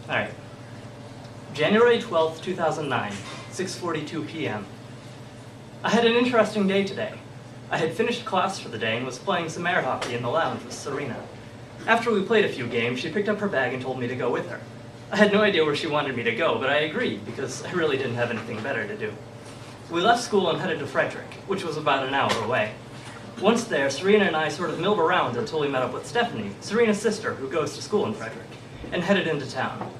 All right. January 12th, 2009, 6:42 p.m. I had an interesting day today. I had finished class for the day and was playing some air hockey in the lounge with Serena. After we played a few games, she picked up her bag and told me to go with her. I had no idea where she wanted me to go, but I agreed because I really didn't have anything better to do. We left school and headed to Frederick, which was about an hour away. Once there, Serena and I sort of milled around until we met up with Stephanie, Serena's sister, who goes to school in Frederick, and headed into town.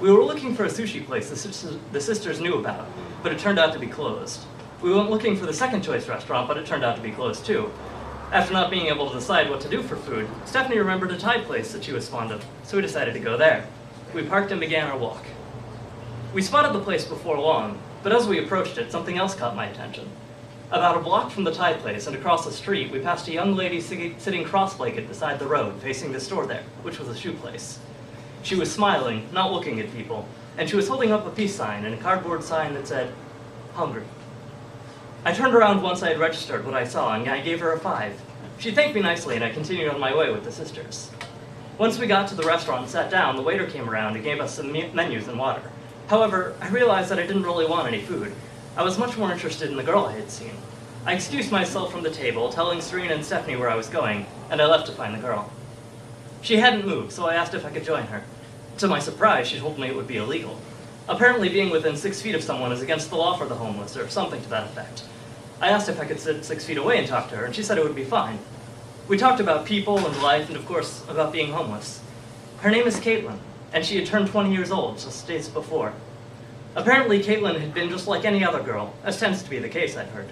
We were looking for a sushi place the sisters knew about, but it turned out to be closed. We went looking for the second choice restaurant, but it turned out to be closed too. After not being able to decide what to do for food, Stephanie remembered a Thai place that she was fond of, so we decided to go there. We parked and began our walk. We spotted the place before long, but as we approached it, something else caught my attention. About a block from the Thai place and across the street, we passed a young lady sitting cross-legged beside the road, facing the store there, which was a shoe place. She was smiling, not looking at people, and she was holding up a peace sign and a cardboard sign that said, "Hungry." I turned around once I had registered what I saw, and I gave her a 5. She thanked me nicely, and I continued on my way with the sisters. Once we got to the restaurant and sat down, the waiter came around and gave us some menus and water. However, I realized that I didn't really want any food. I was much more interested in the girl I had seen. I excused myself from the table, telling Serena and Stephanie where I was going, and I left to find the girl. She hadn't moved, so I asked if I could join her. To my surprise, she told me it would be illegal. Apparently, being within 6 feet of someone is against the law for the homeless, or something to that effect. I asked if I could sit 6 feet away and talk to her, and she said it would be fine. We talked about people and life, and of course, about being homeless. Her name is Caitlin, and she had turned 20 years old just days before. Apparently, Caitlin had been just like any other girl, as tends to be the case, I'd heard.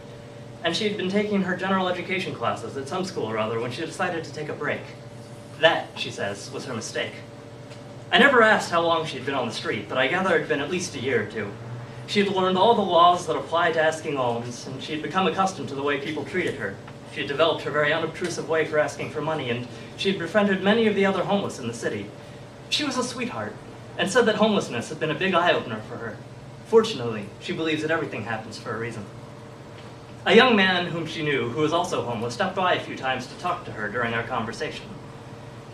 And she had been taking her general education classes at some school or other when she decided to take a break. That, she says, was her mistake. I never asked how long she'd been on the street, but I gather it had been at least a year or two. She had learned all the laws that apply to asking alms, and she had become accustomed to the way people treated her. She had developed her very unobtrusive way for asking for money, and she had befriended many of the other homeless in the city. She was a sweetheart, and said that homelessness had been a big eye-opener for her. Fortunately, she believes that everything happens for a reason. A young man whom she knew, who was also homeless, stopped by a few times to talk to her during our conversation.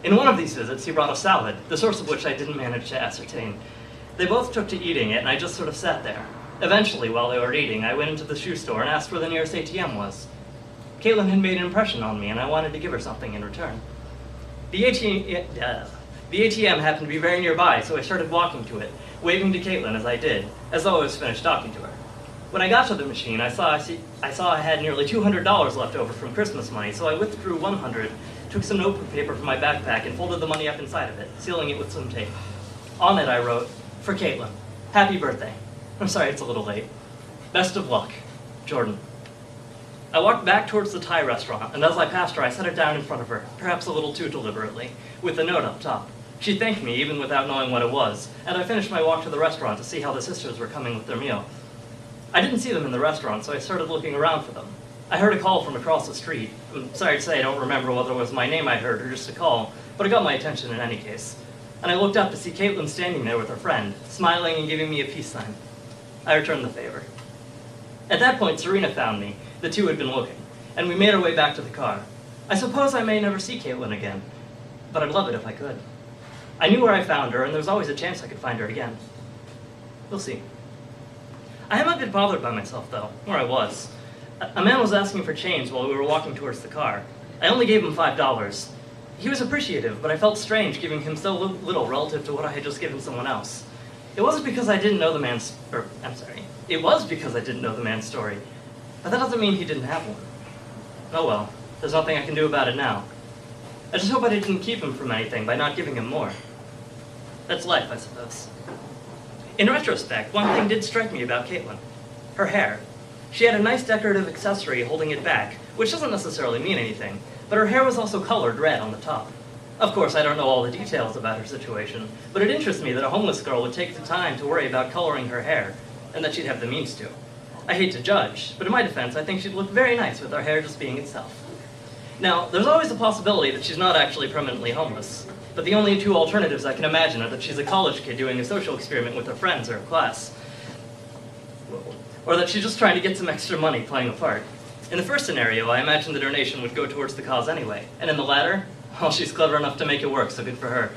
In one of these visits, he brought a salad, the source of which I didn't manage to ascertain. They both took to eating it, and I just sort of sat there. Eventually, while they were eating, I went into the shoe store and asked where the nearest ATM was. Caitlin had made an impression on me, and I wanted to give her something in return. The ATM happened to be very nearby, so I started walking to it, waving to Caitlin as I did, as though I was finished talking to her. When I got to the machine, I saw I had nearly $200 left over from Christmas money, so I withdrew $100, took some notebook paper from my backpack, and folded the money up inside of it, sealing it with some tape. On it I wrote, "For Caitlin, happy birthday. I'm sorry it's a little late. Best of luck, Jordan." I walked back towards the Thai restaurant, and as I passed her, I set it down in front of her, perhaps a little too deliberately, with a note up top. She thanked me, even without knowing what it was, and I finished my walk to the restaurant to see how the sisters were coming with their meal. I didn't see them in the restaurant, so I started looking around for them. I heard a call from across the street. I'm sorry to say I don't remember whether it was my name I heard or just a call, but it got my attention in any case. And I looked up to see Caitlin standing there with her friend, smiling and giving me a peace sign. I returned the favor. At that point, Serena found me. The two had been looking, and we made our way back to the car. I suppose I may never see Caitlin again, but I'd love it if I could. I knew where I found her, and there was always a chance I could find her again. We'll see. I am a bit bothered by myself, though, where I was. A man was asking for change while we were walking towards the car. I only gave him $5. He was appreciative, but I felt strange giving him so little relative to what I had just given someone else. It wasn't because I didn't know the man's, it was because I didn't know the man's story. But that doesn't mean he didn't have one. Oh well, there's nothing I can do about it now. I just hope I didn't keep him from anything by not giving him more. That's life, I suppose. In retrospect, one thing did strike me about Caitlin. Her hair. She had a nice decorative accessory holding it back, which doesn't necessarily mean anything, but her hair was also colored red on the top. Of course, I don't know all the details about her situation, but it interests me that a homeless girl would take the time to worry about coloring her hair, and that she'd have the means to. I hate to judge, but in my defense, I think she'd look very nice with her hair just being itself. Now, there's always the possibility that she's not actually permanently homeless, but the only two alternatives I can imagine are that she's a college kid doing a social experiment with her friends or her class, or that she's just trying to get some extra money playing a part. In the first scenario, I imagine the donation would go towards the cause anyway, and in the latter, well, she's clever enough to make it work, so good for her.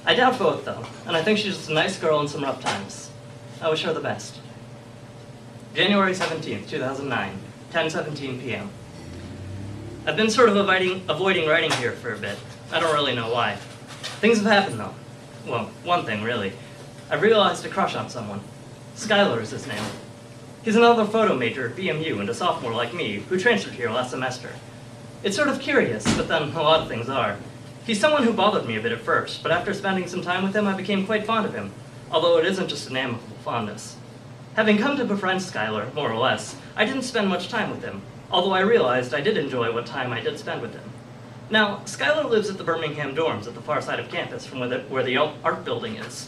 I doubt both, though, and I think she's just a nice girl in some rough times. I wish her the best. January 17th, 2009, 10:17 p.m. I've been sort of avoiding writing here for a bit. I don't really know why. Things have happened, though. Well, one thing, really. I realized a crush on someone. Skylar is his name. He's another photo major at BMU and a sophomore like me, who transferred here last semester. It's sort of curious, but then a lot of things are. He's someone who bothered me a bit at first, but after spending some time with him, I became quite fond of him, although it isn't just an amicable fondness. Having come to befriend Skylar, more or less, I didn't spend much time with him, although I realized I did enjoy what time I did spend with him. Now, Skylar lives at the Birmingham dorms at the far side of campus from where the art building is,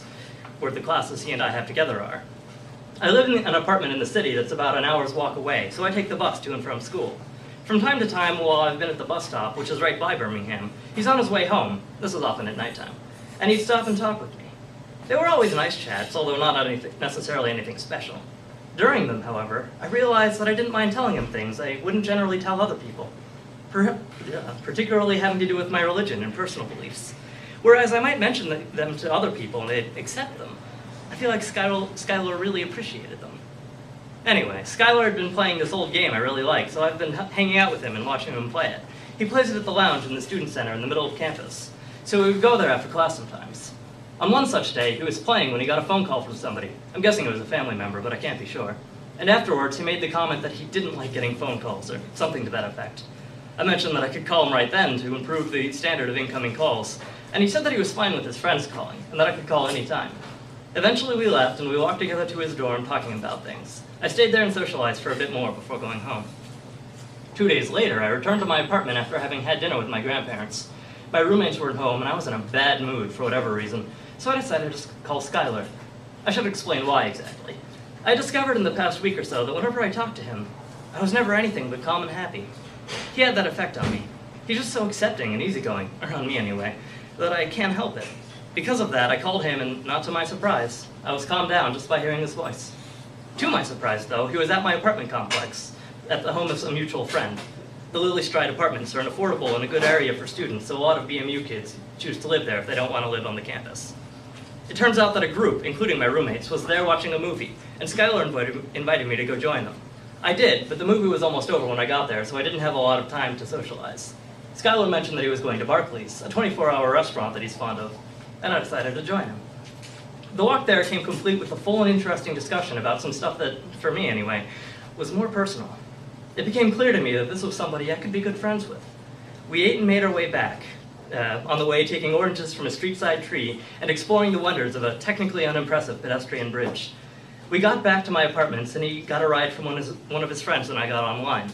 where the classes he and I have together are. I live in an apartment in the city that's about an hour's walk away, so I take the bus to and from school. From time to time, while I've been at the bus stop, which is right by Birmingham, he's on his way home, this is often at nighttime, and he'd stop and talk with me. They were always nice chats, although not necessarily anything special. During them, however, I realized that I didn't mind telling him things I wouldn't generally tell other people, particularly having to do with my religion and personal beliefs. Whereas I might mention them to other people and they'd accept them, I feel like Skylar really appreciated them. Anyway, Skylar had been playing this old game I really like, so I've been hanging out with him and watching him play it. He plays it at the lounge in the student center in the middle of campus, so we would go there after class sometimes. On one such day, he was playing when he got a phone call from somebody. I'm guessing it was a family member, but I can't be sure. And afterwards, he made the comment that he didn't like getting phone calls, or something to that effect. I mentioned that I could call him right then to improve the standard of incoming calls, and he said that he was fine with his friends calling, and that I could call any time. Eventually we left, and we walked together to his dorm talking about things. I stayed there and socialized for a bit more before going home. 2 days later, I returned to my apartment after having had dinner with my grandparents. My roommates were at home, and I was in a bad mood for whatever reason, so I decided to call Skylar. I should explain why exactly. I discovered in the past week or so that whenever I talked to him, I was never anything but calm and happy. He had that effect on me. He's just so accepting and easygoing, or on me anyway, that I can't help it. Because of that, I called him, and not to my surprise, I was calmed down just by hearing his voice. To my surprise, though, he was at my apartment complex, at the home of a mutual friend. The Lily Stride apartments are an affordable and a good area for students, so a lot of BMU kids choose to live there if they don't want to live on the campus. It turns out that a group, including my roommates, was there watching a movie, and Skylar invited me to go join them. I did, but the movie was almost over when I got there, so I didn't have a lot of time to socialize. Skylar mentioned that he was going to Barclays, a 24-hour restaurant that he's fond of, and I decided to join him. The walk there came complete with a full and interesting discussion about some stuff that, for me anyway, was more personal. It became clear to me that this was somebody I could be good friends with. We ate and made our way back, on the way taking oranges from a street-side tree and exploring the wonders of a technically unimpressive pedestrian bridge. We got back to my apartments and he got a ride from one of his friends when I got online.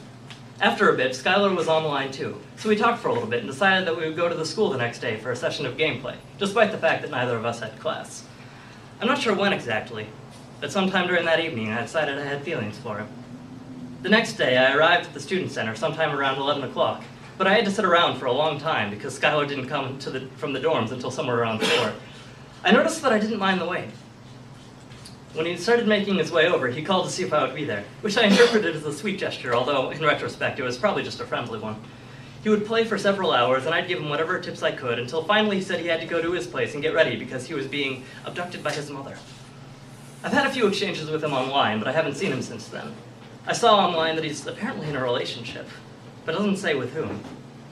After a bit, Skylar was online too, so we talked for a little bit and decided that we would go to the school the next day for a session of gameplay, despite the fact that neither of us had class. I'm not sure when exactly, but sometime during that evening I decided I had feelings for him. The next day I arrived at the student center sometime around 11 o'clock, but I had to sit around for a long time because Skylar didn't come from the dorms until somewhere around 4. I noticed that I didn't mind the wait. When he started making his way over, he called to see if I would be there, which I interpreted as a sweet gesture, although in retrospect it was probably just a friendly one. He would play for several hours, and I'd give him whatever tips I could, until finally he said he had to go to his place and get ready because he was being abducted by his mother. I've had a few exchanges with him online, but I haven't seen him since then. I saw online that he's apparently in a relationship, but doesn't say with whom.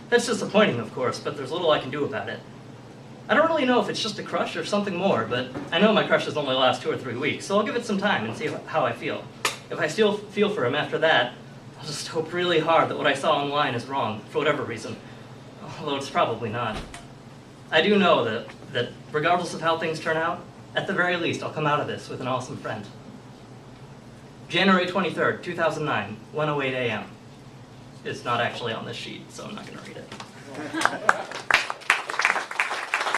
That's disappointing, of course, but there's little I can do about it. I don't really know if it's just a crush or something more, but I know my crushes only last 2 or 3 weeks, so I'll give it some time and see how I feel. If I still feel for him after that, I'll just hope really hard that what I saw online is wrong, for whatever reason, although it's probably not. I do know that regardless of how things turn out, at the very least, I'll come out of this with an awesome friend. January 23rd, 2009, 1:08 a.m. It's not actually on this sheet, so I'm not going to read it.